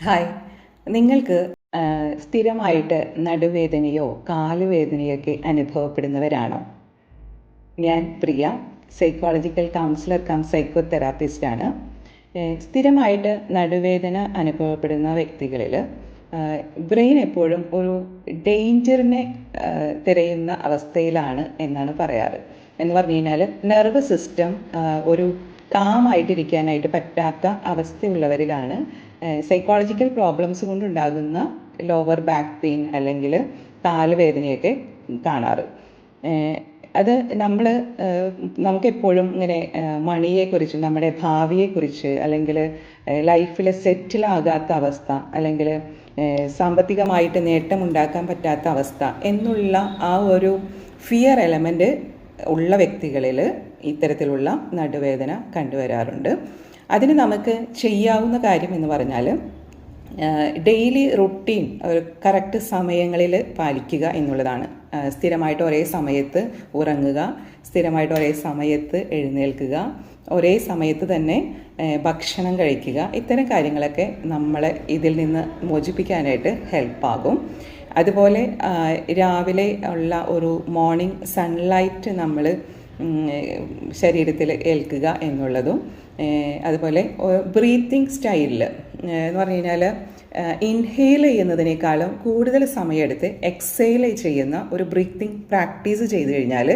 Hi. നിങ്ങൾക്ക് സ്ഥിരമായിട്ട് നടുവേദനയോ കാലുവേദനയൊക്കെ അനുഭവപ്പെടുന്നവരാണോ? ഞാൻ പ്രിയ, സൈക്കോളജിക്കൽ കൗൺസിലർ കം സൈക്കോ തെറാപ്പിസ്റ്റാണ്. സ്ഥിരമായിട്ട് നടുവേദന അനുഭവപ്പെടുന്ന വ്യക്തികളിൽ ബ്രെയിൻ എപ്പോഴും ഒരു ഡേഞ്ചറിനെ തിരയുന്ന അവസ്ഥയിലാണ് എന്നാണ് പറയാറ്. എന്ന് പറഞ്ഞു കഴിഞ്ഞാൽ നെർവ് സിസ്റ്റം ഒരു കാമായിട്ടിരിക്കാനായിട്ട് പറ്റാത്ത അവസ്ഥയുള്ളവരിലാണ് സൈക്കോളജിക്കൽ പ്രോബ്ലംസ് കൊണ്ടുണ്ടാകുന്ന ലോവർ ബാക്ക് പെയിൻ അല്ലെങ്കിൽ കാലുവേദനയൊക്കെ കാണാറ്. അത് നമുക്കെപ്പോഴും ഇങ്ങനെ മണിയെക്കുറിച്ച്, നമ്മുടെ ഭാവിയെക്കുറിച്ച്, അല്ലെങ്കിൽ ലൈഫിൽ സെറ്റിലാകാത്ത അവസ്ഥ, അല്ലെങ്കിൽ സാമ്പത്തികമായിട്ട് നേട്ടമുണ്ടാക്കാൻ പറ്റാത്ത അവസ്ഥ എന്നുള്ള ആ ഒരു ഫിയർ എലമെൻ്റ് ഉള്ള വ്യക്തികളിൽ ഇത്തരത്തിലുള്ള നടുവേദന കണ്ടുവരാറുണ്ട്. അതിന് നമുക്ക് ചെയ്യാവുന്ന കാര്യം എന്ന് പറഞ്ഞാൽ ഡെയിലി റുട്ടീൻ ഒരു കറക്റ്റ് സമയങ്ങളിൽ പാലിക്കുക എന്നുള്ളതാണ്. സ്ഥിരമായിട്ട് ഒരേ സമയത്ത് ഉറങ്ങുക, സ്ഥിരമായിട്ട് ഒരേ സമയത്ത് എഴുന്നേൽക്കുക, ഒരേ സമയത്ത് തന്നെ ഭക്ഷണം കഴിക്കുക. ഇത്തരം കാര്യങ്ങളൊക്കെ നമ്മളെ ഇതിൽ നിന്ന് മോചിപ്പിക്കാനായിട്ട് ഹെൽപ്പാകും. അതുപോലെ രാവിലെ ഉള്ള ഒരു മോർണിംഗ് സൺലൈറ്റ് നമ്മൾ ശരീരത്തിൽ ഏൽക്കുക എന്നുള്ളതും, അതുപോലെ ബ്രീത്തിങ് സ്റ്റൈലിൽ എന്ന് പറഞ്ഞു കഴിഞ്ഞാൽ ഇൻഹെയിൽ ചെയ്യുന്നതിനേക്കാളും കൂടുതൽ സമയമെടുത്ത് എക്സെയിൽ ചെയ്യുന്ന ഒരു ബ്രീത്തിങ് പ്രാക്ടീസ് ചെയ്ത് കഴിഞ്ഞാൽ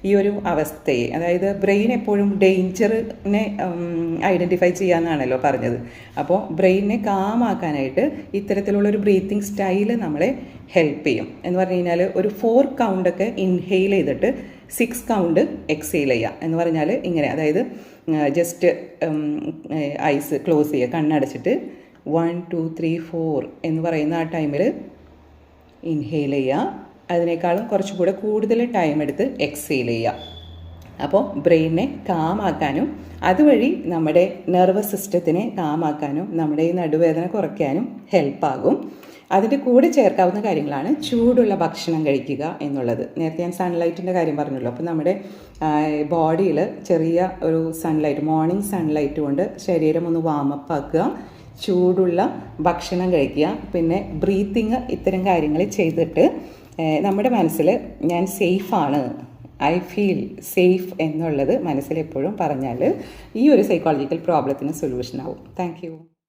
ഈ ഒരു അവസ്ഥയെ, അതായത് ബ്രെയിൻ എപ്പോഴും ഡേഞ്ചറിനെ ഐഡൻറ്റിഫൈ ചെയ്യാമെന്നാണല്ലോ പറഞ്ഞത്. അപ്പോൾ ബ്രെയിനിനെ കാമാക്കാനായിട്ട് ഇത്തരത്തിലുള്ളൊരു ബ്രീത്തിങ് സ്റ്റൈൽ നമ്മളെ ഹെൽപ്പ് ചെയ്യും. എന്ന് പറഞ്ഞു കഴിഞ്ഞാൽ ഒരു 4 കൗണ്ടൊക്കെ ഇൻഹെയിൽ ചെയ്തിട്ട് 6 കൗണ്ട് എക്സെയിൽ ചെയ്യുക എന്ന് പറഞ്ഞാൽ ഇങ്ങനെ, അതായത് ജസ്റ്റ് ഐസ് ക്ലോസ് ചെയ്യുക, കണ്ണടച്ചിട്ട് 1 2 3 4 എന്ന് പറയുന്ന ആ ടൈമിൽ ഇൻഹെയിൽ ചെയ്യുക. അതിനേക്കാളും കുറച്ചുകൂടെ കൂടുതൽ ടൈം എടുത്ത് എക്സെയിൽ ചെയ്യുക. അപ്പോൾ ബ്രെയിനിനെ കാമാക്കാനും അതുവഴി നമ്മുടെ നെർവസ് സിസ്റ്റത്തിനെ കാമാക്കാനും നമ്മുടെ ഈ നടുവേദന കുറയ്ക്കാനും ഹെൽപ്പാകും. അതിൻ്റെ കൂടെ ചേർക്കാവുന്ന കാര്യങ്ങളാണ് ചൂടുള്ള ഭക്ഷണം കഴിക്കുക എന്നുള്ളത്. നേരത്തെ ഞാൻ സൺലൈറ്റിൻ്റെ കാര്യം പറഞ്ഞല്ലോ. അപ്പോൾ നമ്മുടെ ബോഡിയിൽ ചെറിയ ഒരു സൺലൈറ്റ്, മോർണിംഗ് സൺലൈറ്റ് കൊണ്ട് ശരീരം ഒന്ന് വാമപ്പ് ആക്കുക, ചൂടുള്ള ഭക്ഷണം കഴിക്കുക, പിന്നെ ബ്രീത്തിങ്, ഇത്തരം കാര്യങ്ങൾ ചെയ്തിട്ട് നമ്മുടെ മനസ്സിൽ ഞാൻ സേഫാണ്, ഐ ഫീൽ സേഫ് എന്നുള്ളത് മനസ്സിലെപ്പോഴും പറഞ്ഞാൽ ഈ ഒരു സൈക്കോളജിക്കൽ പ്രോബ്ലത്തിന് സൊല്യൂഷൻ ആവും. Thank you.